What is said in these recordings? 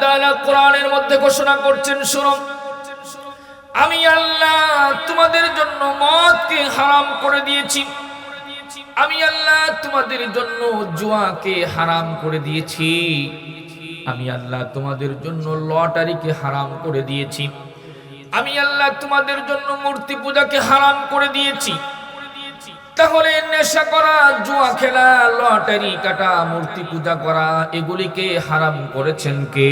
তাআলা কোরআনের মধ্যে ঘোষণা করছেন, শুনো, আমি আল্লাহ তোমাদের জন্য মদকে হারাম করে দিয়েছি, আমি আল্লাহ তোমাদের জন্য জুয়াকে হারাম করে দিয়েছি, আমি আল্লাহ তোমাদের জন্য লটারিকে হারাম করে দিয়েছি, আমি আল্লাহ তোমাদের জন্য মূর্তি পূজাকে হারাম করে দিয়েছি। তাহলে নেশা করা, জুয়া খেলা, লটারি কাটা, মূর্তি পূজা করা, এগুলিকে হারাম করেছেন কে?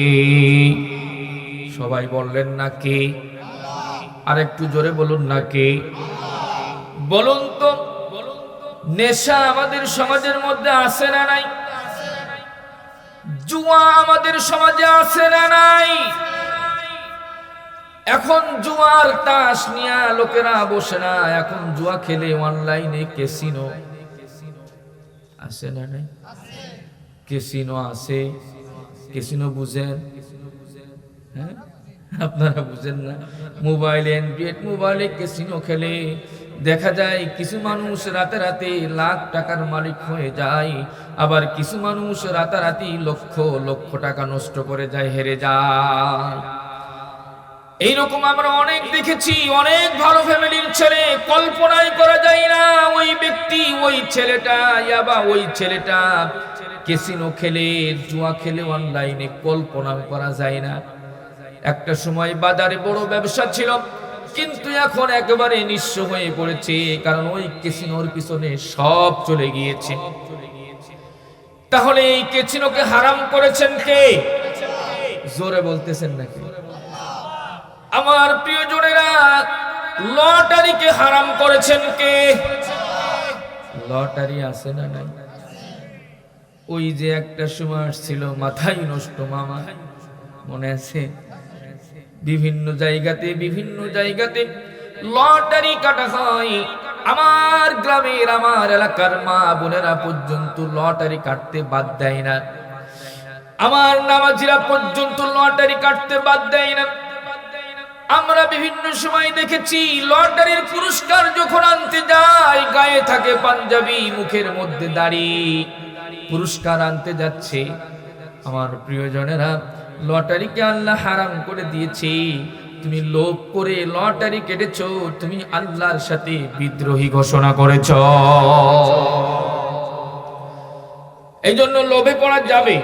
সবাই বললেন না কে? আর একটু জোরে বলুন না কে? বলুন তো, নেশা আমাদের সমাজের মধ্যে আছে না নাই? জুয়া আমাদের সমাজে আছে না নাই? এখন জুয়ার তাস নিয়ে লোকেরা বসে না, এখন জুয়া খেলে অনলাইনে ক্যাসিনো আছে না নাই? ক্যাসিনো আছে। ক্যাসিনো বুঝেন? হ্যাঁ, আপনারা বুঝেন না? মোবাইলে, অ্যান্ড্রয়েড মোবাইলে ক্যাসিনো খেলে দেখা যায় কিছু মানুষ রাতারাতি লাখ টাকার মালিক হয়ে যায়, আবার কিছু মানুষ রাতারাতি লক্ষ লক্ষ টাকা নষ্ট করে যায়, হেরে যায়। এইরকম আমরা অনেক দেখেছি। অনেক ভালো ফ্যামিলির ছেলে, কল্পনাই করা যায় না ওই ব্যক্তি, ওই ছেলেটা বা ওই ছেলেটা ক্যাসিনো খেলে, জুয়া খেলে অনলাইনে, কল্পনা করা যায় না। একটা সময় বাজারে বড় ব্যবসা ছিল, কিন্তু এখন একেবারে নিঃস্ব হয়ে পড়েছে, কারণ ওই ক্যাসিনোর পিছনে সব চলে গিয়েছে। তাহলে এই ক্যাসিনোকে হারাম করেছেন কে? জোরে বলতেছেন নাকি? আমার প্রিয়জনেরা, লটারিকে হারাম করেছেন কে? লটারি আছে না নাই? ওই যে একটা সময় ছিল মাথায় নষ্ট মামা, মনে আছে? বিভিন্ন জায়গাতে লটারি কাটা হয়। আমার গ্রামের, আমার এলাকার মা বোনেরা পর্যন্ত লটারি কাটতে বাদ দেয় না, আমার নামাজিরা পর্যন্ত লটারি কাটতে বাদ দেয় না। আমরা বিভিন্ন সময় দেখেছি লটারির পুরস্কার যখন আনতে যায়, গায়ে থাকে পাঞ্জাবি, মুখের মধ্যে দাড়ি, পুরস্কার আনতে যাচ্ছে। আমার প্রিয়জনেরা, লটারিকে আল্লাহ হারাম করে দিয়েছে। তুমি লোভ করে লটারি কেটেছো, তুমি আল্লাহর সাথে বিদ্রোহী ঘোষণা করেছ। এই জন্য লোভে পড়া যাবে,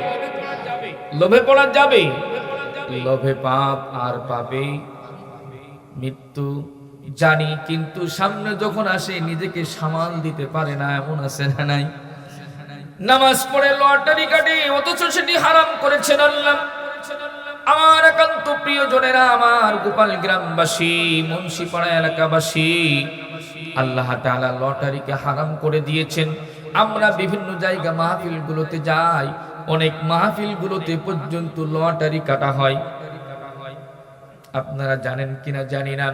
লোভে পড়া যাবে। লোভে পাপ, আর পাবে মৃত্যু জানি, কিন্তু সামনে যখন আসে নিজেকে সামাল দিতে পারে না, এমন আছে না নাই? নামাজ পড়ে লটারি কাটে, অথচ সেটি হারাম করেছেন আল্লাহ। আমার একান্ত প্রিয়জনেরা, আমার গোপাল গ্রামবাসী, মুন্সিপাড়া এলাকাবাসী, আল্লাহ তাআলা লটারিকে হারাম করে দিয়েছেন। আমরা বিভিন্ন জায়গা মাহফিলগুলোতে যাই, অনেক মাহফিলগুলোতে পর্যন্ত লটারি কাটা হয়। আপনারা জানেন কিনা জানি না,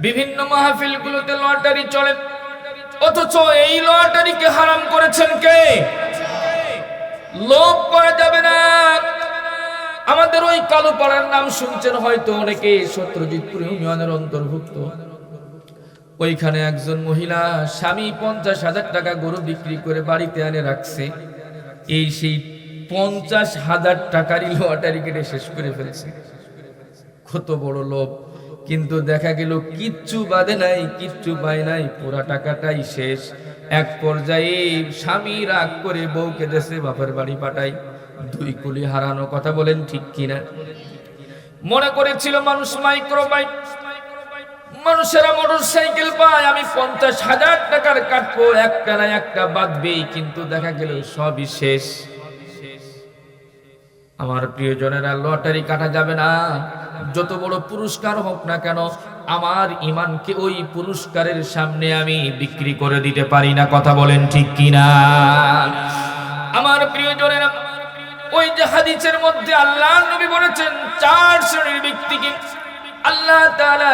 বিভিন্ন মাহফিলগুলোতে লটারি চলে, অথচ এই লটারিকে হারাম করেছেন কে? লোভ করা যাবে না। আমাদের ওই কালুপাড়ার নাম শুনছেন হয়তো অনেকে, সত্যজিৎপুর ইউনিয়নের অন্তর্ভুক্ত। ওইখানে একজন মহিলা স্বামী 50,000 টাকা গরু বিক্রি করে বাড়িতে এনে রাখছে। এই সেই 50,000 টাকারই লটারি কেটে শেষ করে ফেলছে। কত বড় লোভ! কিন্তু দেখা গেল কিচ্ছু বাদে নাই, কিচ্ছু পায় নাই, পুরা টাকাটাই শেষ। এক পর্যায়ে স্বামী রাগ করে বউকে দেশে বাপের বাড়ি পাঠায়। 2 কুলি হারানো, কথা বলেন ঠিক কিনা? মনে করেছিল মানুষ মাইক্রোবাইক, মানুষেরা মোটরসাইকেল পায়, আমি 50,000 টাকার কাটবো, একটা না একটা বাঁধবেই, কিন্তু দেখা গেল সবই শেষ। আমার প্রিয়জনেরা, লটারি কাটা যাবে না। যত বড় পুরস্কার হোক না কেন, আমার ঈমানকে ওই পুরস্কারের সামনে আমি বিক্রি করে দিতে পারি না, কথা বলেন ঠিক কিনা? আমার প্রিয়জনেরা, ওই যে হাদিসের মধ্যে আল্লাহর নবী বলেছেন 4 শ্রেণীর ব্যক্তিকে আল্লাহ তাআলা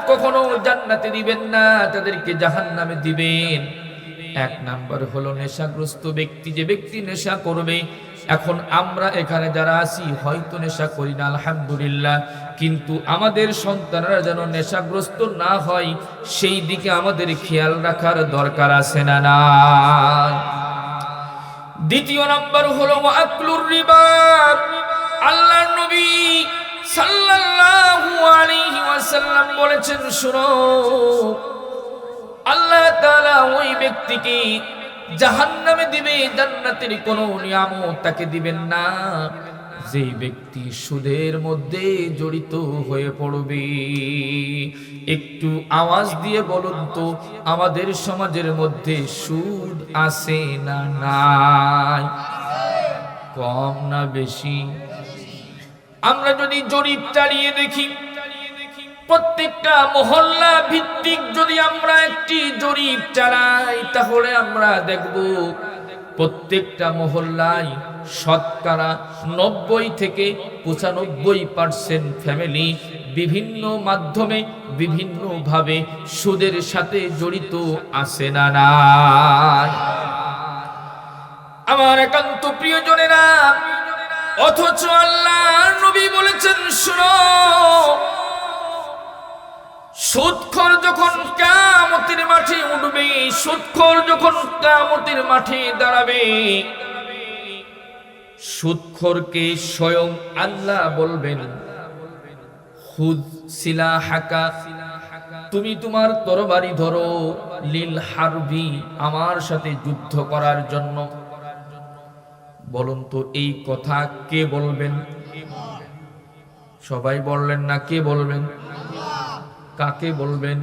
কখনো জান্নাতে দিবেন না, তাদেরকে জাহান্নামে দিবেন। 1 নাম্বার হলো নেশাগ্রস্ত ব্যক্তি, যে ব্যক্তি নেশা করবে। এখন আমরা এখানে যারা আছি হয়তো নেশা করি না, আলহামদুলিল্লাহ, কিন্তু আমাদের সন্তানরা যেন নেশাগ্রস্ত না হয় সেই দিকে আমাদের খেয়াল রাখার দরকার আছে না না? 2 নাম্বার হলো আকলুর রিবা। আল্লাহ বলেছেন, শুনো, আল্লাহ তাআলা ওই ব্যক্তিকে জাহান্নামে দিবে, জান্নাতের কোনো নিয়ামত তাকে দিবেন না যে ব্যক্তি সুদের মধ্যে জড়িত হয়ে পড়বে। একটু আওয়াজ দিয়ে বলুন তো, আমাদের সমাজের মধ্যে সুদ আছে না নাই? কম না বেশি? আমরা যদি জরিপ চালিয়ে দেখি, প্রত্যেকটা মহল্লা ভিত্তিক যদি আমরা একটি জরিপ চালাই, তাহলে আমরা দেখব প্রত্যেকটা মহল্লায় শতকরা 90 থেকে 95% ফ্যামিলি বিভিন্ন মাধ্যমে বিভিন্নভাবে সুদের সাথে জড়িত আছে না নাই? আমার একান্ত প্রিয়জনেরা, অথচ আল্লাহর নবী বলেছেন, শুনো, সুদখোর যখন কিয়ামতের মাঠে উঠবে, সুদখোর যখন কিয়ামতের মাঠে দাঁড়াবে, সুদখোরকে স্বয়ং আল্লাহ বলবেন, খুদ সিলাহাকা, তুমি তোমার তরবারি ধরো, লিল হারবি, আমার সাথে যুদ্ধ করার জন্য। বলুন তো এই কথা কে বলবেন? সবাই বললেন না, কে বলবেন? কাকে বলবেন?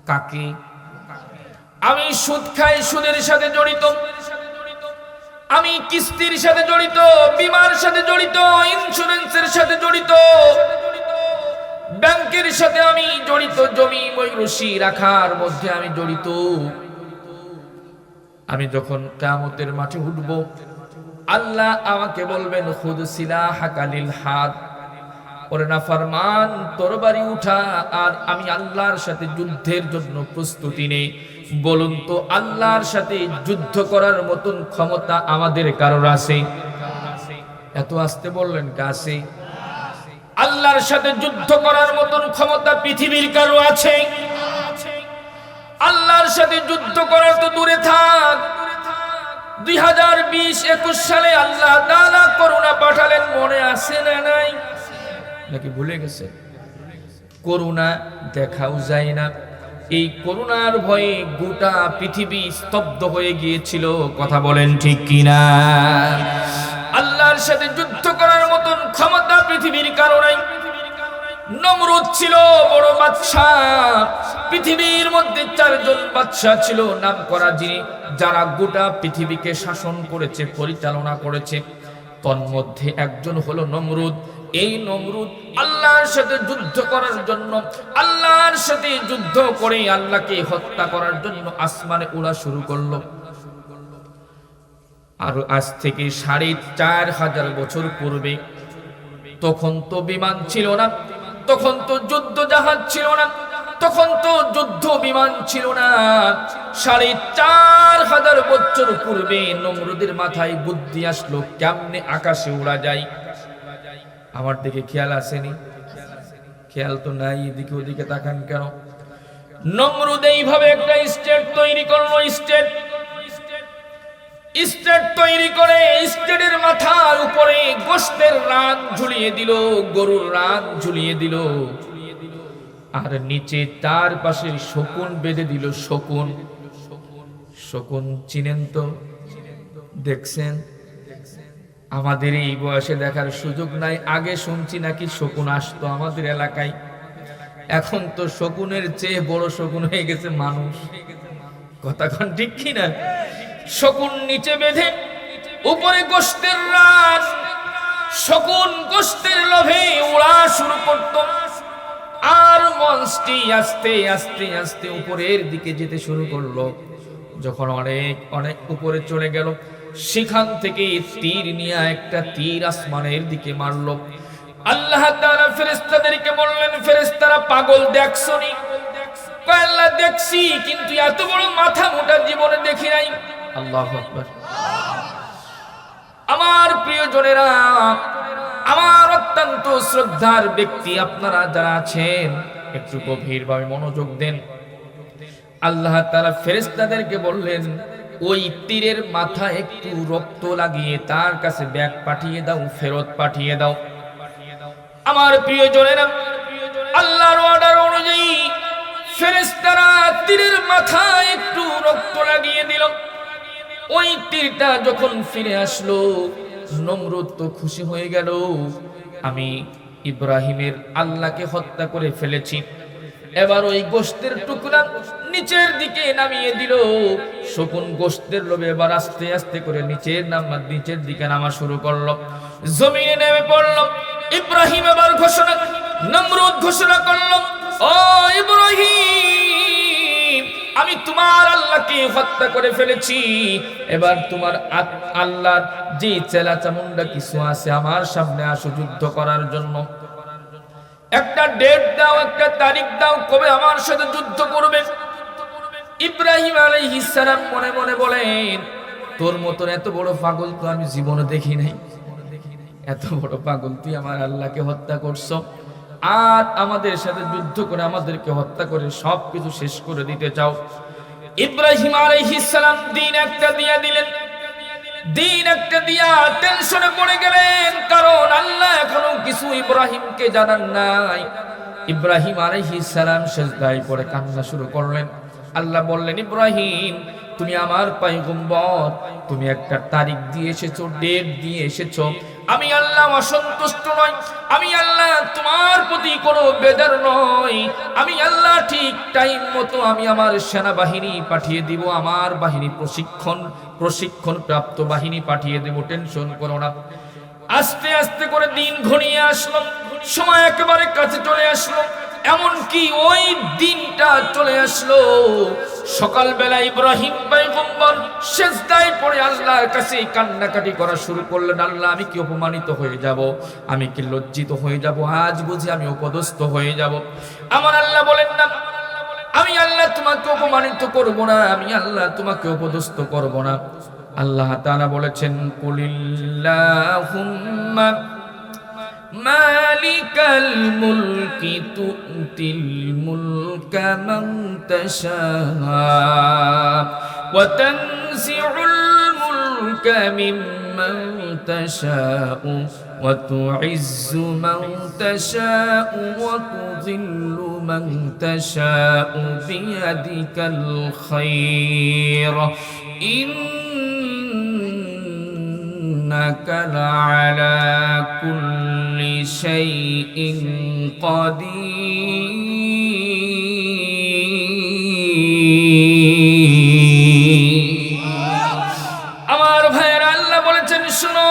কাকে? আমি সুদ খাই, সুদের সাথে জড়িত, আমি কিস্তির সাথে জড়িত, বীমার সাথে জড়িত, ইন্স্যুরেন্সের সাথে জড়িত, ব্যাংকের সাথে আমি জড়িত, জমি ময়ূরসি রাখার মধ্যে আমি জড়িত। আমি যখন কিয়ামতের মাঠে উঠব, আল্লাহ আমাকে বলবেন, খুদ সিলাহাকা লিল হাদ, ওরে নাফরমান, তরবারি উঠা, আর আমি আল্লাহর সাথে যুদ্ধের জন্য প্রস্তুতি নেই। বলুন তো, আল্লাহর সাথে যুদ্ধ করার মতন ক্ষমতা আমাদের কারোর আছে? এত আসতে বললেন, কাছে? আল্লাহর সাথে যুদ্ধ করার মতন ক্ষমতা পৃথিবীর কারো আছে? আল্লাহর সাথে যুদ্ধ করার তো দূরে থাক, 2020-21 সালে আল্লাহ তাআলা করোনা পাঠালেন, মনে আছে না নাই? নাকি ভুলে গেছে? করোনা দেখাও যায় না। এই করোনার ভয়ে গোটা পৃথিবী স্তব্ধ হয়ে গিয়েছিল। কথা বলেন ঠিক কিনা? আল্লাহর সাথে যুদ্ধ করার মতন ক্ষমতা পৃথিবীর কারো নাই। নমরুদ ছিল বড় বাদশা, পৃথিবীর মধ্যে 4 জন বাদশা ছিল নাম করা, যিনি যারা গোটা পৃথিবীকে শাসন করেছে, পরিচালনা করেছে। তন্মধ্যে একজন হলো নমরুদ। এই নমরুদ আল্লাহর সাথে যুদ্ধ করার জন্য, আল্লাহর সাথে যুদ্ধ করে আল্লাহকে হত্যা করার জন্য আসমানে ওড়া শুরু করলো। আর আজ থেকে 4500 বছর পূর্বে, তখন তো বিমান ছিল না, তখন তো যুদ্ধ জাহাজ ছিল না, তখন তো যুদ্ধ বিমান ছিল না। 4500 বছর পূর্বে নমরুদের মাথায় বুদ্ধি আসলো, কেমনে আকাশে উড়া যায়। আমার দিকে খেয়াল আসেনি? খেয়াল তো নাই, এদিকে ওদিকে তাকান কেন? নমরুদ এইভাবে একটা স্টেট তৈরি করলো। স্টেট তৈরি করে স্টেটের মাথার উপরে গোশতের রান ঝুলিয়ে দিল, গরুর রান ঝুলিয়ে দিল, আর নিচে তার পাশে শকুন বেঁধে দিল। শকুন, শকুন চিনেন তো? দেখছেন? আমাদের এই বয়সে দেখার সুযোগ নাই। আগে শুনছি নাকি শকুন আসতো আমাদের এলাকায়, এখন তো শকুনের চেয়ে বড় শকুন হয়ে গেছে মানুষ। কথা কোন ঠিক কিনা? শকুন নিচে বেঁধে, উপরে গোশতের রান। শকুন গোশতের লোভে উড়া শুরু করত, আর মঞ্চটি আস্তে আস্তে আস্তে উপরের দিকে যেতে শুরু করলো। যখন অনেক অনেক উপরে চলে গেল, সেখান থেকে তীর নিয়ে একটা তীর আসমানের দিকে মারলো। আল্লাহ তাআলা ফেরেশতাদেরকে বললেন, ফেরেশতারা পাগল দেখছনি? কয় আল্লাহ দেখছি, কিন্তু এত বড় মাথা মোটা জীবনে দেখি নাই। আল্লাহু আকবার। আমার প্রিয়জনেরা, আমার অত্যন্ত শ্রদ্ধার ব্যক্তি আপনারা যারা আছেন, একটু গভীরভাবে মনোযোগ দেন। আল্লাহ তাআলা ফেরেশতাদেরকে বললেন, ওই তীরের মাথায় একটু রক্ত লাগিয়ে তার কাছে ব্যাগ পাঠিয়ে দাও, ফেরত পাঠিয়ে দাও। আমার প্রিয়জনেরা, আল্লাহর ফেরেশতারা তীরের মাথায় একটু রক্ত লাগিয়ে দিল। ওই তীরটা যখন ফিরে আসলো, নমরুদ তো খুশি হয়ে গেল, আমি ইব্রাহিমের আল্লাহকে হত্যা করে ফেলেছি। এবার ওই গোশতের টুকরা নিচের দিকে নামিয়ে দিল। শকুন গোশতের লোভে এবার আস্তে আস্তে করে নিচের দিকে নামা শুরু করলো, জমিনে নেমে পড়ল। ইব্রাহিম এবার নমরুদ ঘোষণা করলো, ও ইব্রাহিম, আমি তোমার আল্লাহকে হত্যা করে ফেলেছি। এবার তোমার আল্লাহর যে চেলা চামুন্ডা কিছু আছে আমার সামনে আসো যুদ্ধ করার জন্য। একটা ডেট দাও, একটা তারিখ দাও, কবে আমার সাথে যুদ্ধ করবে। ইব্রাহিম আলাইহিস সালাম মনে মনে বলেন, তোর মতন এত বড় পাগল তো আমি জীবনে দেখি নাই। এত বড় পাগল, তুই আমার আল্লাহকে হত্যা করছো আর আমাদের সাথে যুদ্ধ করে আমাদেরকে হত্যা করে সবকিছু শেষ করে দিতে চাও। ইব্রাহিম আলাইহিস সালাম দিন একটা দিয়া দিলেন। দিন একটা দিয়া টেনশনে পড়ে গেলেন, কারণ আল্লাহ এখনো কিছু ইব্রাহিমকে জানান নাই। ইব্রাহিম আলাইহিস সালাম সিজদায় পড়ে কান্না শুরু করলেন। আল্লাহ বললেন, ইব্রাহিম, তুমি আমার পয়গম্বর, তুমি একটা তারিখ দিয়ে এসেছো, ডেট দিয়ে এসেছো। আমি আল্লাহ অসন্তুষ্ট নই, আমি আল্লাহ তোমার প্রতি কোনো বেজার নই। আমি আল্লাহ ঠিক টাইম মতো আমি আমার সেনাবাহিনী পাঠিয়ে দিব, আমার বাহিনী প্রশিক্ষণ প্রাপ্ত বাহিনী পাঠিয়ে দেব, টেনশন করো না। আস্তে আস্তে করে দিন ঘনিয়ে আসলো, সময় একেবারে কাছে চলে আসলো। এমনকি ওই দিনটা চলে আসলো, সকালবেলা ইব্রাহিম পয়গম্বর সিজদায় পড়ে আল্লাহর কাছে কান্নাকাটি করা শুরু করলেন। আল্লাহ, আমি কি অপমানিত হয়ে যাব, আমি কি লজ্জিত হয়ে যাব, আজ বুঝি আমি অপদস্থ হয়ে যাব। আমার আল্লাহ বলেন না, আমি আল্লাহ তোমাকে অপমানিত করব না, আমি আল্লাহ তোমাকে অপদস্থ করব না। আল্লাহ তাআলা বলেছেন, কুলিল্লাহুম্মা মালিকাল মুলকি তুতিল মুলকা মান তাশা ওয়া তানজিউল মুলকা মিম্মান তাশাউ ওয়া তুইজ্জু মান তাশাউ ওয়া তুযিল্লু মান তাশাউ বিয়াদিকাল খায়র إنك لعلى كل شيء قدير। আমার ভাইয়েরা, আল্লাহ বলেছেন, শুনো,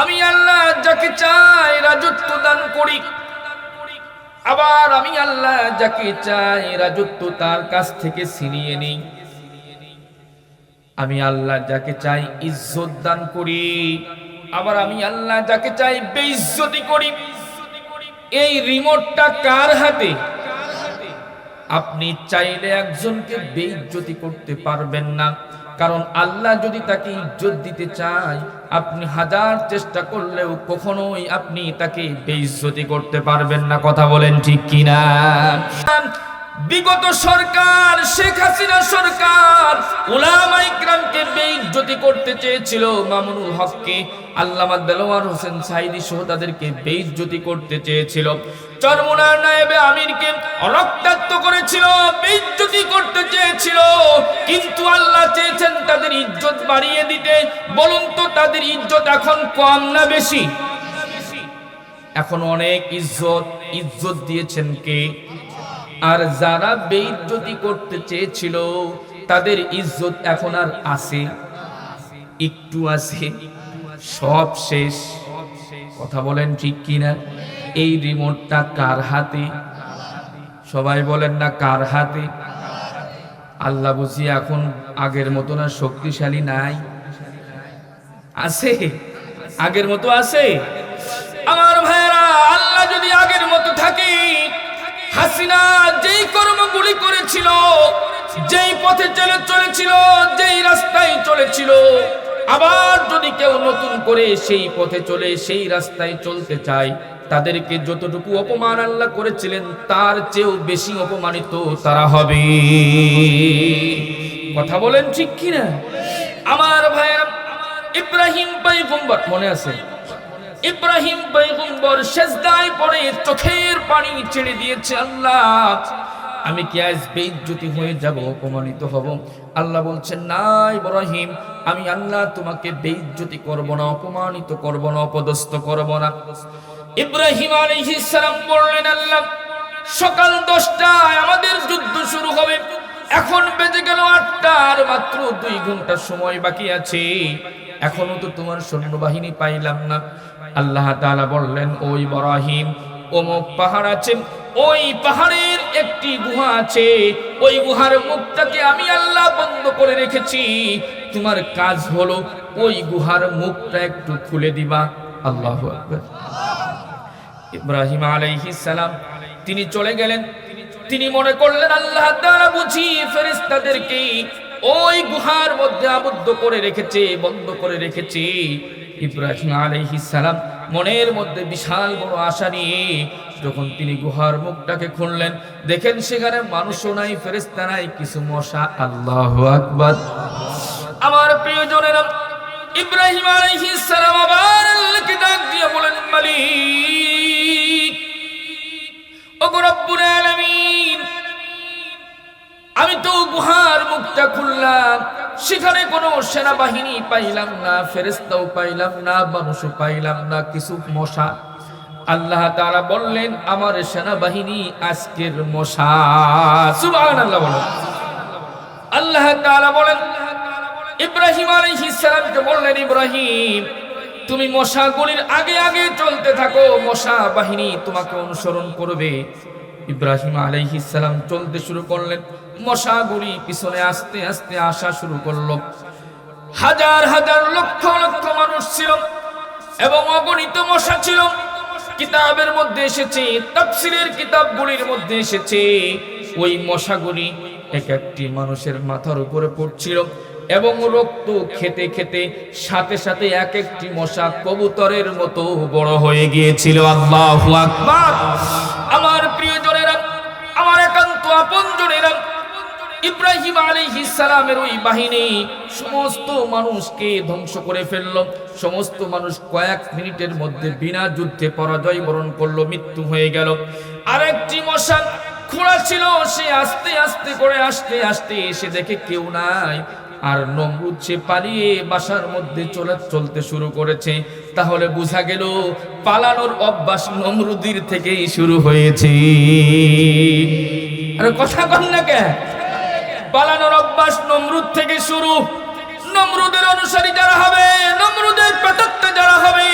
আমি আল্লাহ যাকে চাই রাজত্ব দান করি, আবার আমি আল্লাহ যাকে চাই রাজত্ব তার কাছ থেকে ছিনিয়ে নেই। আমি আল্লাহ যাকে চাই ইজ্জত দান করি, আবার আমি আল্লাহ যাকে চাই বেইজ্জতি করি। এই রিমোটটা কার হাতে? আপনি চাইলে একজনকে বেইজ্জতি করতে পারবেন না, কারণ আল্লাহ যদি তাকে ইজ্জত দিতে চায়, আপনি হাজার চেষ্টা করলেও কখনোই আপনি তাকে বেইজ্জতি করতে পারবেন না। কথা বলেন ঠিক কিনা? বিগত সরকার, শেখ হাসিনা সরকার উলামা ইকরামকে বেইজ্জতি করতে চেয়েছিল, মামুনুল হককে, আল্লামা দেলোয়ার হোসেন সাঈদী সহ তাদেরকে বেইজ্জতি করতে চেয়েছিল, চরমুনার নায়েবে আমিরকে রক্তাক্ত করেছিল, বেইজ্জতি করতে চেয়েছিল। কিন্তু আল্লাহ চেয়েছেন তাদের ইজ্জত বাড়িয়ে দিতে। বলুন তো, তাদের ইজ্জত এখন কম না বেশি? এখন অনেক ইজ্জত দিয়েছেন কে? আর যারা বেইজ্জতি করতে চেয়েছিল তাদের ইজ্জত এখন আর আছে? একটু আছে? সব শেষ। কথা বলেন ঠিক কিনা? এই রিমোটটা কার হাতে? সবাই বলেন না, কার হাতে? আল্লাহ বুঝি এখন আগের মতো না শক্তিশালী নাই? আছে? আগের মতো আছে? আমার ভাইরা, আল্লাহ যদি আগের মতো থাকে, হাসিনা যেই কর্মগুলি করেছিল, যেই পথে চলেছিল, যেই রাস্তায় চলেছিল, আবার যদি কেউ নতুন করে সেই পথে চলে সেই রাস্তায় চলতে চায়, তাদেরকে যতটুকু অপমান আল্লাহ করেছিলেন তার চেয়েও বেশি অপমানিত তারা হবে। কথা বলেন ঠিক কিনা? আমার ভাইয়েরা, ইব্রাহিম পয়গম্বর মনে আছে? ইব্রাহিম পয়গম্বর সিজদায় পড়ে চোখের পানি ছেড়ে দিয়েছে, আল্লাহ আমি কি আজ বেইজ্জতি হয়ে যাব, অপমানিত হব? আল্লাহ বলছেন, না ইব্রাহিম, আমি আল্লাহ তোমাকে বেইজ্জতি করব না, অপমানিত করব না, অপদস্থ করব না। ইব্রাহিম আলাইহিস সালাম বললেন, আল্লাহ সকাল 10টায় আমাদের যুদ্ধ শুরু হবে, এখন বেজে গেল 8টা, আর মাত্র 2 ঘন্টা সময় বাকি আছে, এখনো তো তোমার সৈন্যবাহিনী পাইলাম না। আল্লাহ তাআলা বললেন, ও ইব্রাহিম, অমুক পাহাড় আছে, ওই পাহাড়ের একটি গুহা আছে, ওই গুহার মুখটাকে আমি আল্লাহ বন্ধ করে রেখেছি, তোমার কাজ হলো ওই গুহার মুখটা একটু খুলে দিবা। আল্লাহু আকবার। ইব্রাহিম আলাইহিস সালাম তিনি চলে গেলেন। তিনি মনে করলেন আল্লাহ তাআলা বুঝি ফেরেশতাদেরকে ওই গুহার মধ্যে আবদ্ধ করে রেখেছে, বন্ধ করে রেখেছে। ইব্রাহিম আলাইহিস সালাম মনের মধ্যে বিশাল বড় আশা নিয়ে যখন তিনি গুহার মুখটাকে খুললেন, দেখেন সেখানে মানুষও নাই, ফেরেশতা নাই, কিছু মশা। আল্লাহু আকবার। আমার প্রিয়জনেরা, ইব্রাহিম আলাইহিস সালাম আবার আল্লাহকে ডাক দিয়ে বলেন, মালিক, ওগো রব্বুল আলামিন, আমি তো গুহার মুখটা খুললাম, সেখানে কোনো সেনাবাহিনী পাইলাম না, ফেরেশতাও পাইলাম না, মানুষও পাইলাম না, কিছু মশা। আল্লাহ তাআলা বললেন, আমার সেনাবাহিনী আজকের মশা। সুবহানাল্লাহ বলেন। আল্লাহ তাআলা বলেন, ইব্রাহিম আলাইহিস সালামকে বললেন, ইব্রাহিম তুমি মশাগুলির আগে আগে চলতে থাকো, মশা বাহিনী তোমাকে অনুসরণ করবে। ইব্রাহিম আলাইহিস সালাম চলতে শুরু করলেন, মশাগুলি পিছনে আস্তে আস্তে আসা শুরু করলো। হাজার হাজার লক্ষ লক্ষ মানুষ ছিল এবং অগণিত মশা ছিল। কিতাবের মধ্যে এসেছে, তাফসীরের কিতাবগুলির মধ্যে এসেছে, ওই মশাগুলি এক একটি মানুষের মাথার উপরে পড়ছিল এবং রক্ত খেতে খেতে সাথে সাথে এক একটি মশা কবুতরের মতো বড় হয়ে গিয়েছিল। আল্লাহু আকবার। আমার প্রিয়জনেরা, আমার একান্ত আপনজনেরা, ইব্রাহিম আলাইহিস সালামের ওই বাহিনী সমস্ত মানুষকে ধ্বংস করে ফেলল। সমস্ত মানুষ কয়েক মিনিটের মধ্যে বিনা যুদ্ধে পরাজয় বরণ করলো, মৃত্যু হয়ে গেল। আরেকটি মশা খোঁড়া ছিল, সে আস্তে আস্তে করে আসতে এসে দেখে কেউ নাই, আর নমরুদ সে পালিয়ে বাসার মধ্যে চলতে শুরু করেছে। তাহলে বোঝা গেল পালানোর অভ্যাস নমরুদের থেকেই শুরু হয়েছে। আরে কথা কন না কে? পালানোর অভ্যাস নমরুদ থেকে শুরু। নমরুদের অনুসারী যারা হবে, নমরুদের প্রেতাত্মা যারা হবে,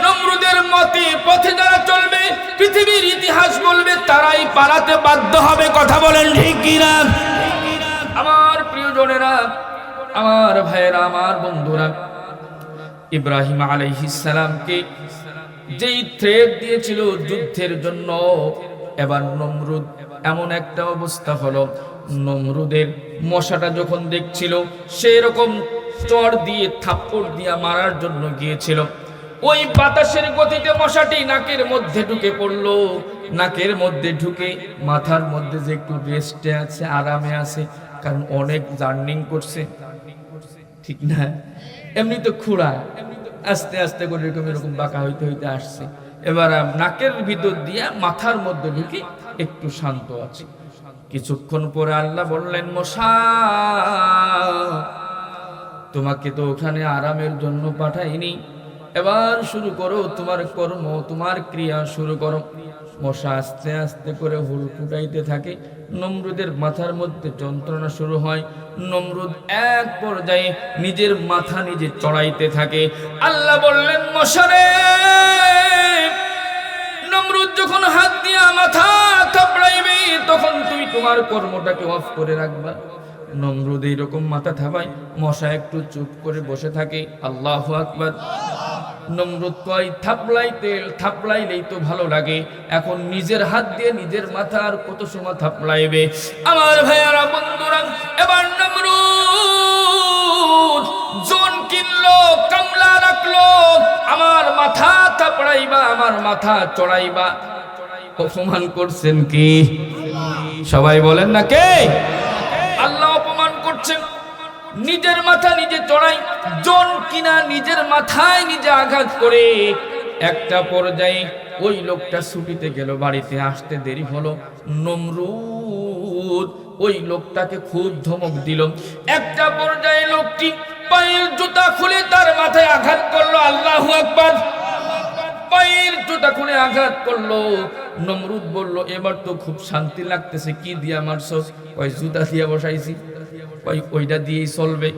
নমরুদের মতে পথে যারা চলবে, পৃথিবীর ইতিহাস বলবে তারাই পালাতে বাধ্য হবে। কথা বলেন ঠিক কিনা? আমার প্রিয়জনেরা, আমার ভাইয়েরা, আমার বন্ধুরা, ইব্রাহিম আলাইহিস সালামকে যেই থ্রেট দিয়েছিল যুদ্ধের জন্য, এবার নমরুদ এমন একটা অবস্থা হলো, নমরুদের মশাটা যখন দেখছিল সেরকম চড় দিয়ে থাপ্পড় দিয়ে মারার জন্য গিয়েছিল। ওই বাতাসের গতিতে মশাটি নাকের মধ্যে ঢুকে পড়লো। নাকের মধ্যে ঢুকে মাথার মধ্যে যে একটু রেস্টে আছে, আরামে আছে, কারণ অনেক জার্নিং করছে, ঠিক না? এমনি তো খুঁড়া, আস্তে আস্তে করে এরকম বাঁকা হইতে হইতে আসছে। এবার নাকের ভিতর দিয়ে মাথার মধ্যে ঢুকে একটু শান্ত আছে। কিছুক্ষণ পরে আল্লাহ বললেন, মশা, তোমাকে তো ওখানে আরামের জন্য পাঠাইনি, এবার শুরু করো তোমার কর্ম, তোমার ক্রিয়া শুরু করো। মশা আস্তে আস্তে করে হুল ফুটাইতে থাকে। নমরুদের মাথার মধ্যে যন্ত্রণা শুরু হয়। নমরুদ এক পর্যায়ে নিজের মাথা নিজে চড়াইতে থাকে। আল্লাহ বললেন, মশারে, নমরুদ যখন হাত দিয়া মাথা থাপড়াইবে তখন তুমি তোমার কর্মটাকে অফ করে রাখবা। নমরুদ এইরকম মাথা থাপায়, মশা একটু চুপ করে বসে থাকে। আল্লাহু আকবার। নমরুদ কয়, থাপড়াইলেই তো ভালো লাগে, এখন নিজের হাত দিয়ে নিজের মাথা আর কত সময় থাপড়াইবে? আমার ভাইয়ারা, বন্ধুরা, এবার নমরুদ জন কিনলো, কামলা রাখলো, আমার মাথা থাপড়াইবা, আমার মাথা চড়াইবা। অপমান করছেন কি? সবাই বলেন না কে? আল্লাহ অপমান করছেন। নিজের মাথা নিজে চড়াই, জন কিনা নিজের মাথায় নিজে আঘাত করে একটা পর্যায়ে ওই লোকটা ছুটিতে গেল, বাড়িতে আসতে দেরি হলো। নমরুদ ওই লোকটাকে খুব ধমক দিল। একটা পর্যায়ে লোকটি পায়ের জুতা খুলে তার মাথায় আঘাত করলো। আল্লাহু আকবার। পায়ের জুতা খুলে আঘাত করলো। নমরুদ বলল, এবার তো খুব শান্তি লাগতেছে। কি দিয়া মারছো? ওই জুতা দিয়ে বসাইছি। ওইটা দিয়েই চলবে,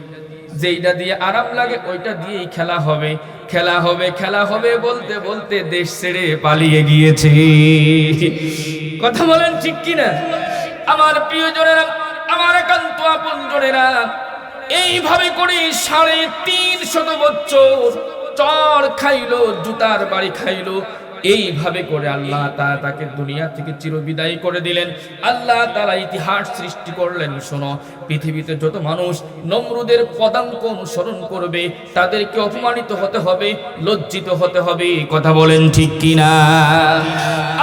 যেইটা দিয়ে আরাম লাগে ওইটা দিয়েই খেলা হবে, খেলা হবে, খেলা হবে বলতে বলতে দেশ ছেড়ে পালিয়ে গিয়েছে। কথা বলেন ঠিক কিনা? আমার প্রিয়জনেরা, আমার একান্ত আপনজনেরা, এইভাবে করে 350 বছর চর খাইলো, জুতার বাড়ি খাইলো। এইভাবে করে আল্লাহ তাআলা তাকে দুনিয়া থেকে চিরবিদায় করে দিলেন। আল্লাহ তাআলা ইতিহাস সৃষ্টি করলেন। শোনো, পৃথিবীতে যত মানুষ নমরুদের পদাঙ্ক অনুসরণ করবে তাদেরকে অপমানিত হতে হবে, লজ্জিত হতে হবে। কথা বলেন ঠিক কিনা?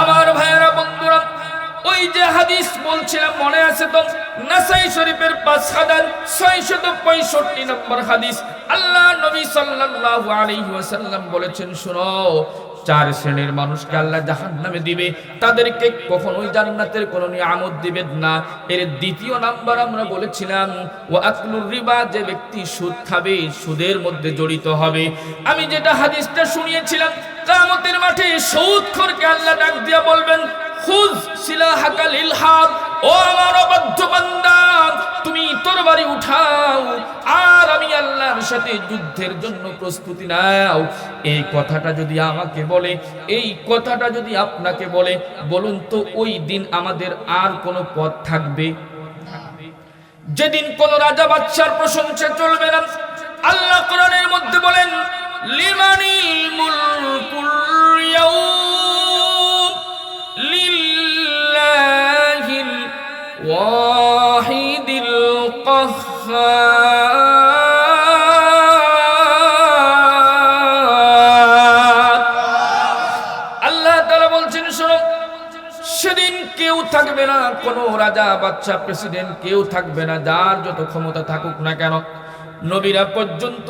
আমার ভাইয়েরা, বন্ধুরা, ওই যে হাদিস বলছিলাম মনে আছে তো? নাসাই শরীফের 5665 নম্বর হাদিস। আল্লাহ নবী সাল্লাল্লাহু আলাইহি ওয়াসাল্লাম বলেছেন, শুনো, 4 শ্রেণীর মানুষকে আল্লাহ জাহান্নামে দিবে, তাদেরকে কখনোই জান্নাতের কোনো নিয়ামত দিবেন না। এর দ্বিতীয় নাম্বার আমরা বলেছিলাম ওয়া আকলুর রিবা, যে ব্যক্তি সুদ খাবে, সুদের মধ্যে জড়িত হবে। আমি যেটা হাদিসটা শুনিয়েছিলাম, কিয়ামতের মাঠে সুদখোরকে আল্লাহ ডাক দিয়া বলবেন, খুয সিলাহাকা লিল হাদ, ও আমার অবাধ্য বান্দা, তুমি তরবারি উঠাও আর আমি আল্লাহর সাথে যুদ্ধের জন্য প্রস্তুতি নাও। এই কথাটা যদি আমাকে বলে, এই কথাটা যদি আপনাকে বলে, বলুন তো ওই দিন আমাদের আর কোনো পথ থাকবে? যেদিন কোন রাজা বাদশার প্রশংসা চলবে না। আল্লাহ কোরআনের মধ্যে বলেন, লিমানিল মুলকুল ইয়াউম লিল্লাহিল ওয়াহিদিল কাহ্হার। আল্লাহ তাআলা বলছেন, শোনো, সেদিন কেউ থাকবে না, কোন রাজা বাদশা প্রেসিডেন্ট কেউ থাকবে না, যার যত ক্ষমতা থাকুক না কেন। নবীরা পর্যন্ত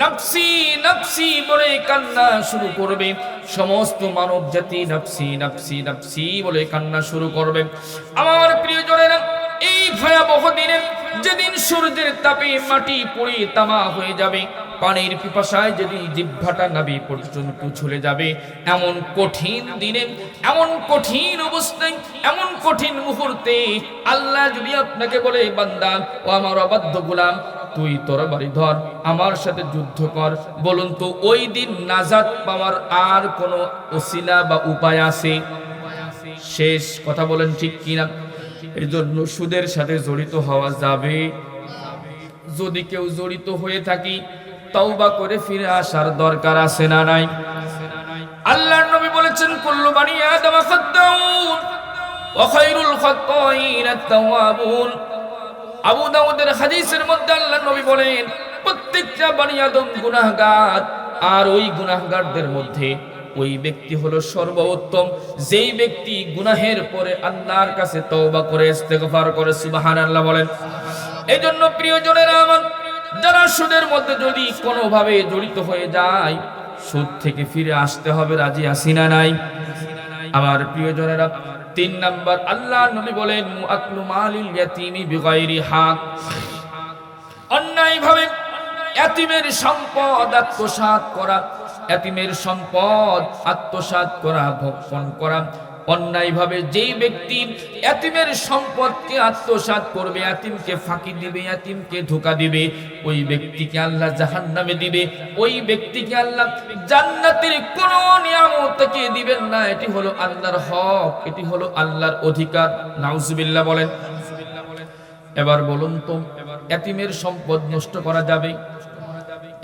নফসি নফসি বলে কান্না শুরু করবে। সমস্ত মানব জাতি নফসি নফসি নফসি বলে কান্না শুরু করবে। আমার প্রিয়জনেরা, এই ভয়াবহ দিনে, যেদিন সূর্যের তাপে মাটি পুড়ে তামা হয়ে যাবে, পানির পিপাসায় যেদিন জিহ্বাটা নাভি পর্যন্ত চলে যাবে, এমন কঠিন দিনে, এমন কঠিন অবস্থায়, এমন কঠিন মুহূর্তে আল্লাহ যদি আপনাকে বলে, বান্দা ও আমার অবাধ্য গোলাম, তুই তরবারি ধর, আমার সাথে যুদ্ধ কর, বলুন তো ওই দিন নাজাত পাওয়ার আর কোনো ওসিলা বা উপায় আছে? শেষ। কথা বলেন ঠিক কিনা? এই জন্য সুদের সাথে জড়িত হওয়া যাবে? যদি কেউ জড়িত হয়ে থাকি, তওবা করে ফিরে আসার দরকার আছে না নাই? আল্লাহর নবী বলেছেন, কুল্লু বানি আদম খাত্তাউন ওয়া খায়রুল খাত্তাইন আত-তাওয়াবুন। আবু দাউদের হাদিসের মধ্যে আল্লাহর নবী বলেন, প্রত্যেকটা বানি আদম গুনাহগার, আর ওই গুনাহগারদের মধ্যে ওই ব্যক্তি হলো সর্বোত্তম, যেই ব্যক্তি গুনাহের পরে আল্লাহর কাছে তওবা করে ইস্তেগফার করে। সুবহানাল্লাহ বলেন। এই জন্য প্রিয়জনেরা আমার, যারা সুদের মধ্যে যদি কোনোভাবে জড়িত হয়ে যায়, সুদ থেকে ফিরে আসতে হবে। রাজি আছি না নাই? আমার প্রিয়জনেরা, 3 নাম্বার আল্লাহ নবী বলেন, মুআকলু মালিল ইয়াতীমি বিগাইরি হক, অন্যায়ভাবে এতিমের সম্পদ আত্মসাৎ করা, এতিমের সম্পদ আত্মসাৎ করা, ভক্ষণ করা। অন্যায়ভাবে যেই ব্যক্তি এতিমের সম্পদকে আত্মসাৎ করবে, এতিমকে ফাঁকি দিবে, এতিমকে ধোঁকা দিবে, ওই ব্যক্তিকে আল্লাহ জাহান্নামে দিবে। ওই ব্যক্তিকে আল্লাহ জান্নাতের কোনো নিয়ামত থেকে দিবেন না। এটি হলো আল্লাহর হক, এটি হলো আল্লাহর অধিকার। নাউজুবিল্লাহ বলেন। এবার বলুন তো, এতিমের সম্পদ নষ্ট করা যাবে?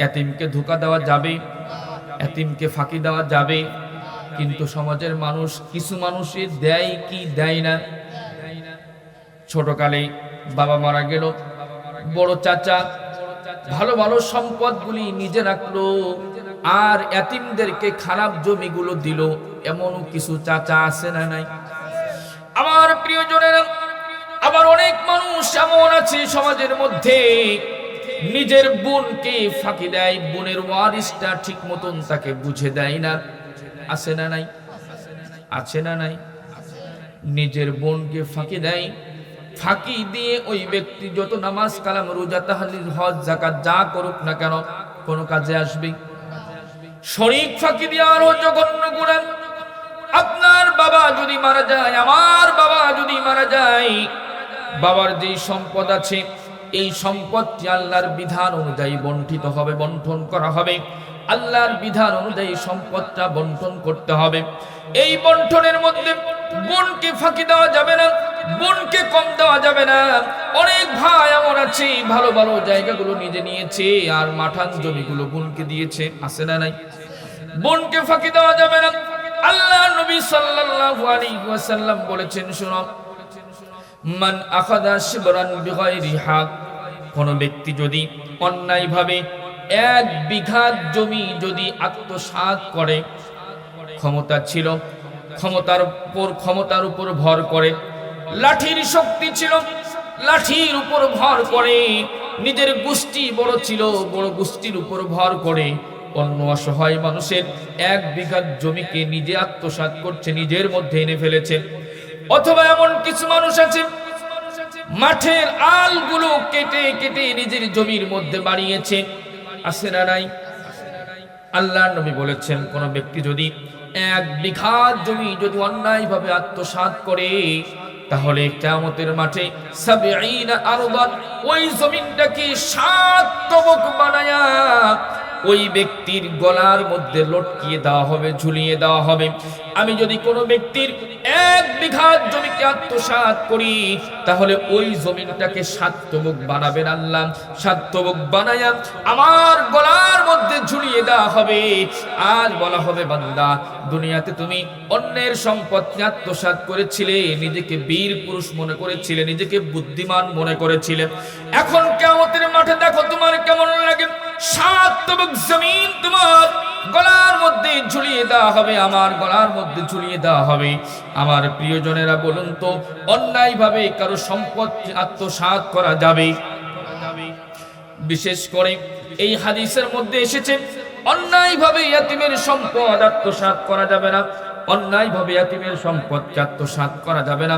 এতিমকে ধোঁকা দেওয়া যাবে? এতিমকে ফাঁকি দেওয়া যাবে? কিন্তু সমাজের মানুষ, কিছু মানুষই দেয় কি দেয় না? ছোটকালে বাবা মারা গেল, বড় চাচা ভালো ভালো সম্পদগুলি নিজে রাখলো, আর এতিমদেরকে খারাপ জমিগুলো দিল। এমনও কিছু চাচা আছে না নাই? আমার প্রিয়জনেরা, আবার অনেক মানুষ এমন আছে সমাজের মধ্যে, নিজের বোনকে ফাঁকি দেয়, বোনের ওয়ারিসটা ঠিক মতন তাকে বুঝে দেয় না। আছে না নাই? আছে না নাই? নিজের বোনকে ফাঁকি দেয়, ফাঁকি দিয়ে ওই ব্যক্তি যত নামাজ কালাম রোজা তাহলিল হজ যাকাত যা করুক না কেন কোন কাজে আসবে? শরীক ফাঁকি দিয়ে আরো জঘন্য গুনাহ। আপনার বাবা যদি মারা যায়, আমার বাবা যদি মারা যায়, বাবার যে সম্পদ আছে এই সম্পদটি আল্লাহর বিধান অনুযায়ী বন্টিত হবে, বন্টন করা হবে। আল্লাহর বিধান অনুযায়ী সম্পদটা বন্টন করতে হবে। এই বন্টনের মধ্যে বোনকে ফাঁকি দেওয়া যাবে না, বোনকে কম দেওয়া যাবে না। অনেক ভাই এমন আছে ভালো ভালো জায়গাগুলো নিজে নিয়েছে আর মাঠান জমিগুলো বোনকে দিয়েছে, আছে না নাই? বোনকে ফাঁকি দেওয়া যাবে না। আল্লাহ নবী সাল্লাল্লাহু আলাইহি ওয়াসাল্লাম বলেছেন, শুনো, মান আখাযা শিবরান বিগাইরি হক, কোন ব্যক্তি যদি অন্যায়ভাবে 1 বিঘা জমি যদি আত্মসাৎ করে, ক্ষমতা ছিল, ক্ষমতার উপর ভর করে, লাঠির শক্তি ছিল, লাঠির উপর ভর করে, নিজের গোষ্ঠী বড় ছিল, বড় গোষ্ঠীর উপর ভর করে অন্য অসহায় মানুষের 1 বিঘা জমিকে নিজে আত্মসাৎ করছে, নিজের মধ্যে এনে ফেলেছে। অথবা এমন কিছু মানুষ আছে মাঠের আলগুলো কেটে কেটে নিজের জমির মধ্যে বাড়িয়েছে, আছে না নাই? আল্লাহর নবী বলেছেন, কোন ব্যক্তি যদি 1 বিঘা জমি যদি অন্যায়ভাবে আত্মসাৎ করে, তাহলে কিয়ামতের মাঠে 70 আরদান, ওই জমিনটাকে 7 তবক বানায়া ওই ব্যক্তির গলার মধ্যে লটকিয়ে দেওয়া হবে, ঝুলিয়ে দেওয়া হবে। আমি যদি কোনো ব্যক্তির 1 বিঘা জমিকে আত্মসাৎ করি, তাহলে ওই জমিনটাকে 7 তবক বানাবেন আল্লাহ, 7 তবক বানায়া আমার গলার মধ্যে ঝুলিয়ে দেওয়া হবে। আর বলা হবে, বান্দা, দুনিয়াতে তুমি অন্যের সম্পদ আত্মসাৎ করেছিলে, নিজেকে বীর পুরুষ মনে করেছিলে, নিজেকে বুদ্ধিমান মনে করেছিলে, এখন কিয়ামতের মাঠে দেখো তোমার কেমন লাগে। 7 তবক জমিন তোমার গলার মধ্যে ঝুলিয়ে দেওয়া হবে, আমার গলার মধ্যে ঝুলিয়ে দেওয়া হবে। আমার প্রিয়জনেরা, বলুন তো, অন্যায়ভাবে কারো সম্পদ আত্মসাৎ করা যাবে? বিশেষ করে এই হাদিসের মধ্যে এসেছে, অন্যায়ভাবে ইয়াতিমের সম্পদ আত্মসাৎ করা যাবে না, অন্যায়ভাবে ইয়াতিমের সম্পদ আত্মসাৎ করা যাবে না।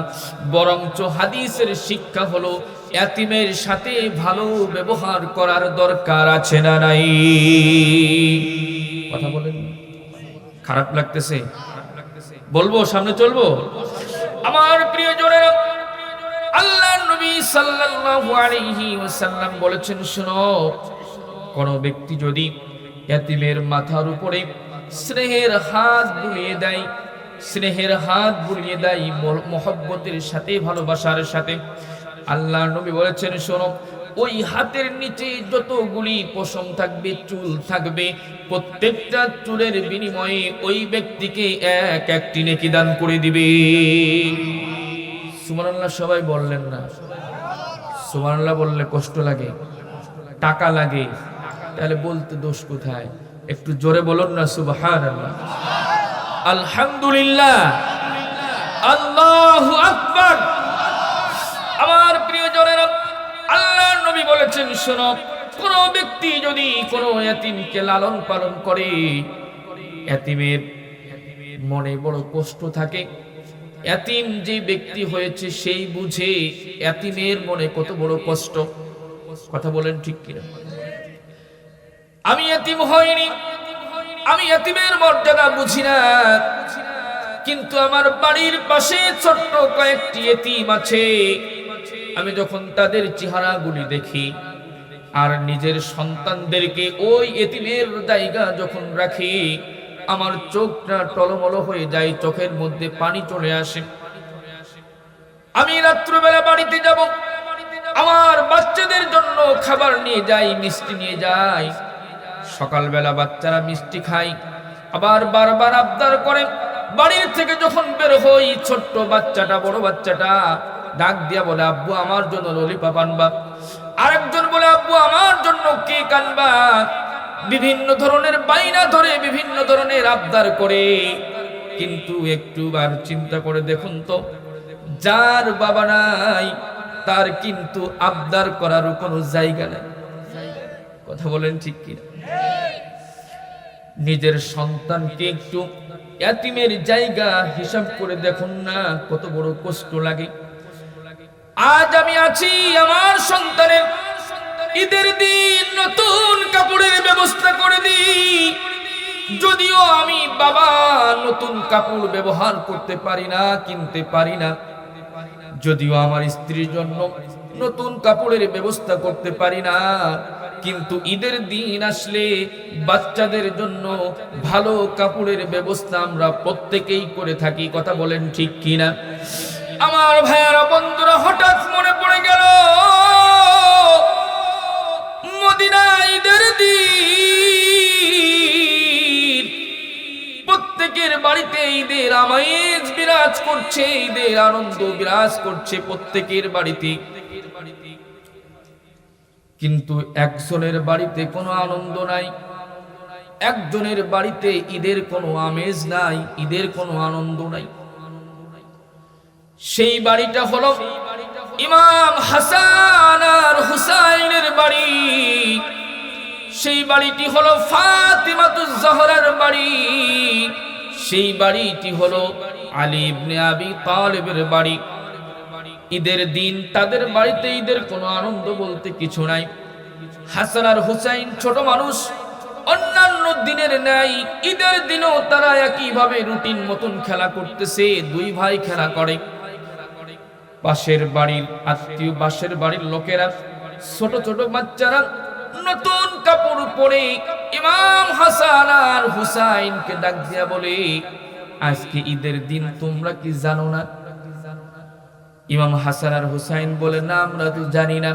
বরঞ্চ হাদিসের শিক্ষা হলো ইয়াতিমের সাথে ভালো ব্যবহার করার দরকার আছে না নাই? কথা বলেন, খারাপ লাগতেছে? বলবো, সামনে চলবো? আমার প্রিয়জনেরা, আল্লাহর নবী সাল্লাল্লাহু আলাইহি ওয়াসাল্লাম বলেছেন, শুনো, কোন ব্যক্তি যদি ইয়াতিমের মাথার উপরে স্নেহের হাত বুলিয়ে দেয়, স্নেহের হাত বুলিয়ে দেয় মহব্বতের সাথে, ভালোবাসার সাথে, আল্লাহর নবী বলেছেন, শোনো, ওই হাতের নিচে যতগুলি পশম থাকবে, চুল থাকবে, প্রত্যেকটা চুলের বিনিময়ে ওই ব্যক্তিকে 1-1টি নেকি দান করে দিবে। সুবহানাল্লাহ সবাই বললেন না? সুবহানাল্লাহ বললে কষ্ট লাগে, টাকা লাগে, তাহলে বলতে দোষ কোথায়? একটু জোরে বলুন না সুবহানাল্লাহ, আলহামদুলিল্লাহ, আল্লাহু আকবার। আমার প্রিয়জনেরা, আল্লাহর নবী বলেছেন, শোনো, কোন ব্যক্তি যদি কোন ইয়াতিমকে লালন পালন করে, ইয়াতিমের মনে বড় কষ্ট থাকে, ইয়াতিম যে ব্যক্তি হয়েছে সেই বুঝে ইয়াতিমের মনে কত বড় কষ্ট। কথা বলেন ঠিক কিনা? আমি ইয়াতিম হইনি, আমি ইয়াতিমের মর্যাদা বুঝি না, কিন্তু আমার বাড়ির পাশে ছোট্ট কয়েকটি ইয়াতিম আছে, আমি যখন তাদের চেহারাগুলি দেখি আর নিজের সন্তানদেরকে ওই ইয়াতিমের জায়গা যখন রাখি, আমার চোখটা টলমল হয়ে যায়, চোখের মধ্যে পানি চলে আসে। আমি রাত্রিবেলা বাড়িতে যাব, আমার বাচ্চাদের জন্য খাবার নিয়ে যাই, মিষ্টি নিয়ে যাই। সকালবেলা বাচ্চারা মিষ্টি খায়, আবার বারবার আবদার করে। বাড়ির থেকে যখন বের হই, ছোট্ট বাচ্চাটা, বড় বাচ্চাটা ডাক দিয়া বলে, আব্বু আমার জন্য ললিপপ আনবা। আরেকজন বলে, আব্বু আমার জন্য কেক আনবা। বিভিন্ন ধরনের বাইনা ধরে, বিভিন্ন ধরনের আবদার করে। কিন্তু একটুবার চিন্তা করে দেখুন তো, যার বাবা নাই তার কিন্তু আবদার করারও কোনো জায়গা নেই। কথা বলেন ঠিক কি? নিজের সন্তানকে একটু এতিমের জায়গা হিসাব করে দেখুন না কত বড় কষ্ট লাগে। আজ আমি আছি, আমার সন্তানের ঈদের দিন নতুন কাপড়ের ব্যবস্থা করে দিই। যদিও আমি বাবা নতুন কাপড় ব্যবহার করতে পারি না, কিনতে পারি না, যদিও আমার স্ত্রীর জন্য নতুন কাপড়ের ব্যবস্থা করতে পারি না, কিন্তু ঈদের দিন আসলে বাচ্চাদের জন্য ভালো কাপড়ের ব্যবস্থা আমরা প্রত্যেকেই করে থাকি। কথা বলেন ঠিক কিনা? আমার ভাইয়ারা, বন্ধুরা, হঠাৎ মনে পড়ে গেল মদিনা ঈদের দিন প্রত্যেকের বাড়িতে ঈদের আমেজ বিরাজ করছে, ঈদের আনন্দ বিরাজ করছে প্রত্যেকের বাড়িতে, কিন্তু একজনের বাড়িতে কোনো আনন্দ নাই, একজনের বাড়িতে ঈদের কোনো আমেজ নাই, ঈদের কোনো আনন্দ নাই। সেই বাড়িটা হলো ইমাম হাসান আর হুসাইনের বাড়ি। সেই বাড়িটি হলো ফাতিমাতুজ জাহরার বাড়ি। সেই বাড়িটি হলো আলী ইবনে আবি তালেবের বাড়ি। ঈদের দিন তাদের বাড়িতে ঈদের কোনো আনন্দ বলতে কিছু নাই। হাসান আর হুসাইন ছোট মানুষ, অন্যান্য দিনের ন্যায় ঈদের দিনও তারা একইভাবে রুটিন মতন খেলা করতেছে। দুই ভাই খেলা করে। পাশের বাড়ির আত্মীয়, পাশের বাড়ির লোকেরা, ছোট ছোট বাচ্চারা নতুন কাপড় পরে ইমাম হাসান আর হুসাইনকে ডাক দিয়া বলে, আজকে ঈদের দিন, তোমরা কি জানো না? ইমাম হাসান আর হুসাইন বলে, না, আমরা তো জানি না।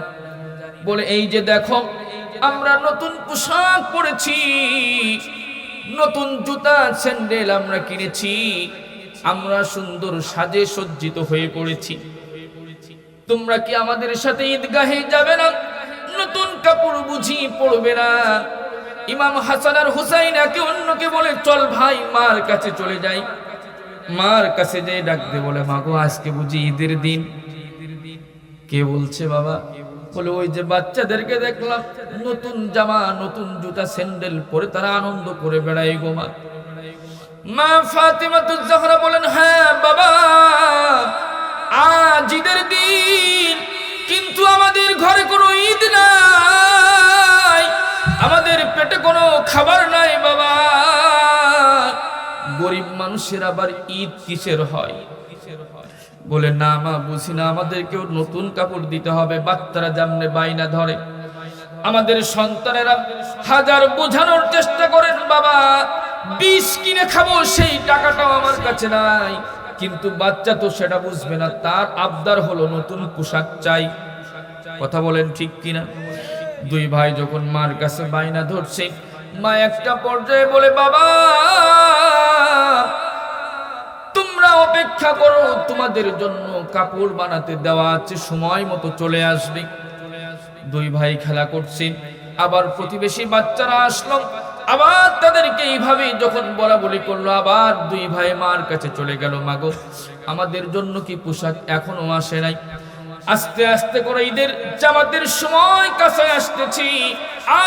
বলে, এই যে দেখো, আমরা নতুন পোশাক পরেছি, নতুন জুতা স্যান্ডেল আমরা কিনেছি, আমরা সুন্দর সাজে সজ্জিত হয়ে পড়েছি। তোমরা কি আমাদের সাথে ঈদগাহে যাবে না? নতুন কাপড় বুঝি পরবে না? ইমাম হাসান আর হুসাইন একে অন্যকে বলে, চল ভাই, মার কাছে চলে যাই। মার কাছে যেয়ে ডাকতে বলে, মা গো, আজকে বুঝি ঈদের দিন? কে বলছে বাবা? বলে, ওই যে বাচ্চাদেরকে দেখলাম নতুন জামা, নতুন জুতা স্যান্ডেল পরে তারা আনন্দ করে বেড়ায় গো মা। মা ফাতিমাতুজ জাহরা বলেন, হ্যাঁ বাবা, আজ ঈদের দিন, কিন্তু আমাদের ঘরে কোনো ঈদ নাই, আমাদের পেটে কোনো খাবার নাই বাবা। গরিব মানুষের আবার ঈদ কিসের হয়? বলে, না মা, বুঝি না, আমাদেরকেও নতুন কাপড় দিতে হবে। বাচ্চারা যেমনে বাইনা ধরে, আমাদের সন্তানেরা হাজার বোঝানোর চেষ্টা করেন, বাবা বিষ কিনে খাবো, সেই টাকাটাও আমার কাছে নাই, কিন্তু বাচ্চা তো সেটা বুঝবে না, তার আবদার হলো নতুন পোশাক চাই। কথা বলেন ঠিক কিনা? দুই ভাই যখন মার কাছে বাইনা ধরছে, মা একটা পর্যায়ে বলে, বাবা তোমরা অপেক্ষা করো, তোমাদের জন্য কাপড় বানাতে দেওয়া আছে, সময় মতো চলে আসবে। দুই ভাই খেলা করছে, আবার প্রতিবেশী বাচ্চারা আসলো, আবার তাদেরকে এইভাবে যখন বলা বলি করলো, আবার দুই ভাই মার কাছে চলে গেল, মাগো আমাদের জন্য কি পোশাক এখনো আসে নাই? আস্তে আস্তে করে ঈদের জামাতের সময় কাছে আসতেছি,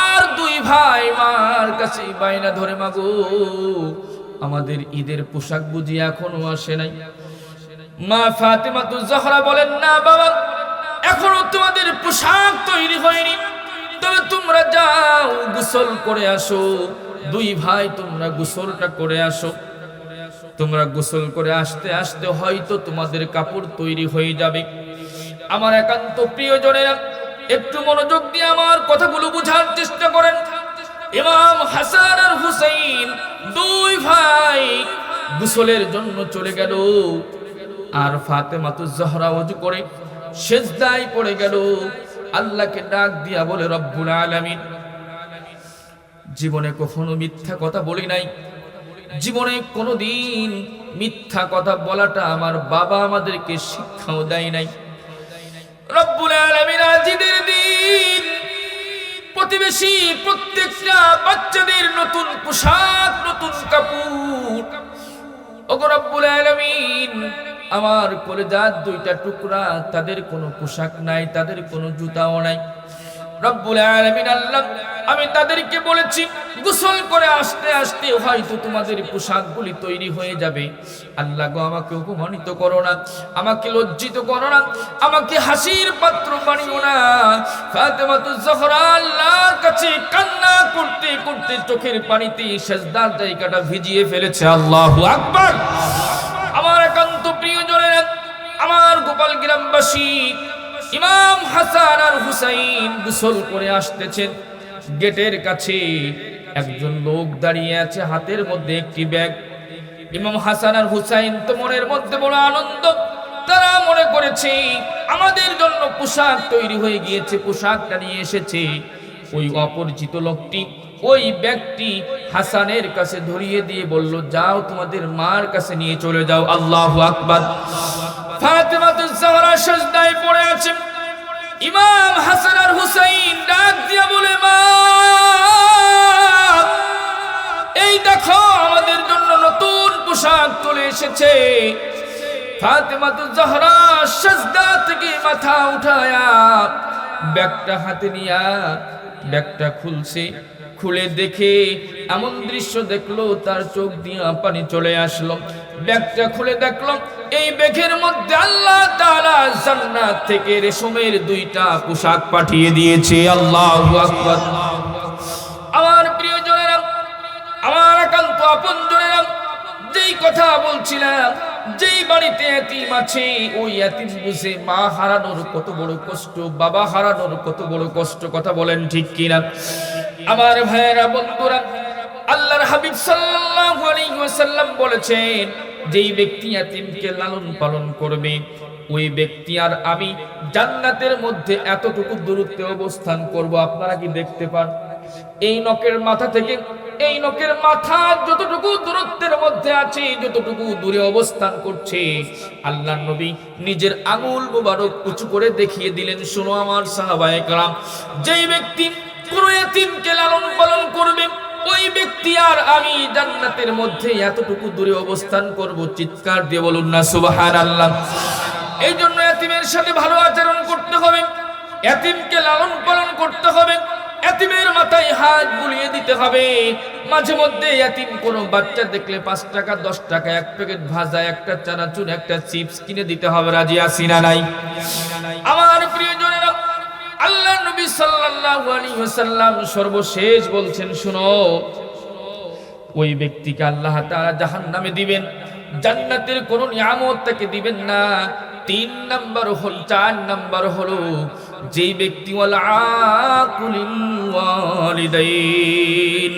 আর দুই ভাই মার কাছে বাইনা ধরে, মাগো আমাদের ঈদের পোশাক বুঝি এখনো আসে নাই? মা ফাতিমাতুজ জাহরা বলেন, না বাবা, এখনো তোমাদের পোশাক তৈরি হয়নি, তবে তোমরা যাও গোসল করে আসো। দুই ভাই তোমরা গোসলটা করে আসো। তোমরা গোসল করে আসতে আসতে হয়তো তোমাদের কাপড় তৈরি হয়ে যাবে। আমার একান্ত প্রিয়জনেরা, একটু মনোযোগ দিয়ে আমার কথাগুলো বোঝার চেষ্টা করেন। ইমাম হাসান আর হুসাইন দুই ভাই গোসলের জন্য চলে গেল, আর ফাতেমাতুজ জাহরা ওযু করে সিজদায় পড়ে গেল, আল্লাহকে ডাক দিয়া বলে, রব্বুল আলামিন, জীবনে কখনো মিথ্যা কথা বলি নাই, জীবনে কোনোদিন মিথ্যা কথা বলাটা আমার বাবা আমাদেরকে শিক্ষাও দেয় নাই। রব্বুল আলামিন, আজ ঈদের দিন প্রতিবেশী প্রত্যেকটা বাচ্চাদের নতুন পোশাক, নতুন কাপড়। ওগো রব্বুল আলামিন, আমার কলেজার দুইটা টুকরা, তাদের কোনো পোশাক নাই, তাদের কোনো জুতাও নাই। রব্বুল আলামিন, আল্লাহ আমি তাদেরকে বলেছি গোসল করে আসতে আসতে হয়তো তোমাদের পোশাকগুলি তৈরি হয়ে যাবে। আল্লাহ গো, আমাকে অপমানিত করো না, আমাকে লজ্জিত করো না, আমাকে হাসির পাত্র বানিও না। ফাতেমাতুজ জোহরা আল্লাহর কাছে কান্না করতে করতে চোখের পানিতে সিজদার জায়গাটা ভিজিয়ে ফেলেছে। আল্লাহু আকবার। আমার একান্ত প্রিয়জনেরা, আমার গোপাল গ্রামবাসী, ইমাম হাসান আর হুসাইন গোসল করে আসতেছেন। গেটের কাছে একজন লোক দাঁড়িয়ে আছে, হাতের মধ্যে একটি ব্যাগ। ইমাম হাসান আর হুসাইন তো মনের মধ্যে বড় আনন্দ। তারা মনে করেছে আমাদের জন্য পোশাক তৈরি হয়ে গিয়েছে, পোশাকটা নিয়ে এসেছে। ওই অপরিচিত লোকটি ওই ব্যক্তি হাসানের কাছে ধরিয়ে দিয়ে বলল, যাও তোমাদের মার কাছে নিয়ে চলে যাও। আল্লাহু আকবার। ফাতেমাতুজ জোহরা সিজদায় পড়ে আছেন। ইমাম হাসান আর হুসাইন ডাক দিয়া বলে, মা, এই দেখো আমাদের জন্য নতুন পোশাক চলে এসেছে। ফাতেমাতুজ জোহরা সিজদা থেকে মাথা উঠায়া ব্যাগটা হাতে নিয়া ব্যাগটা খুলছে। খুলে দেখে এমন দৃশ্য দেখলো, তার চোখ দিয়ে পানি চলে আসলো। ব্যাগটা খুলে দেখলো এই ব্যাগের মধ্যে আল্লাহ তাআলা জান্নাত থেকে রেশমের 2টা পোশাক পাঠিয়ে দিয়েছে। আল্লাহু আকবার। আমার প্রিয়জনেরা, আমার একান্ত আপনজনেরা, যেই কথা বলছিলাম, যেই বাড়িতে এতিম আছে ওই এতিম বুঝে মা হারানোর কত বড় কষ্ট, বাবা হারানোর কত বড় কষ্ট। কথা বলেন ঠিক কিনা? আমার ভাইয়েরা, বন্ধুরা, আল্লাহর হাবিব সাল্লাল্লাহু আলাইহি ওয়াসাল্লাম বলেছেন, যেই ব্যক্তি এতিমকে লালন পালন করবে ওই ব্যক্তি আর আমি জান্নাতের মধ্যে এতটুকু দূরত্বে অবস্থান করব। আপনারা কি দেখতে পান? এই নখের মাথা থেকে এই নখের মাথা যতটুকু দূরত্বের মধ্যে আছে, যতটুকু দূরে অবস্থান করছে, আল্লাহর নবী নিজের আঙুল মোবারক উঁচু করে দেখিয়ে দিলেন। শোনো আমার সাহাবায়ে কেরাম, যেই ব্যক্তি কোন এতিমকে লালন পালন করবে ওই ব্যক্তি আর আমি জান্নাতের মধ্যে এতটুকু দূরে অবস্থান করব। চিৎকার দিয়ে বলুন না সুবহানাল্লাহ। এই জন্য এতিমের সাথে ভালো আচরণ করতে হবে, এতিমকে লালন পালন করতে হবে, এতিমের মাথায় হাত বুলিয়ে দিতে হবে। মাঝে মধ্যে এতিম কোনো বাচ্চা দেখলে 5 টাকা 10 টাকা 1 প্যাকেট ভাজা, একটা চানাচুর, একটা চিপস কিনে দিতে হবে। রাজি আছি না নাই? আমার প্রিয়জনেরা, আল্লাহর নবী সাল্লাল্লাহু আলাইহি ওয়াসাল্লাম সর্বশেষ বলছেন, শুনো, ওই ব্যক্তিকে আল্লাহ তাআলা জাহান্নামে দিবেন, জান্নাতের কোন নিয়ামত তাকে দিবেন না। 3 নাম্বার হল, 4 নাম্বার হলো যেই ব্যক্তি ওয়াল আকুলিল ওয়ালিদাইন,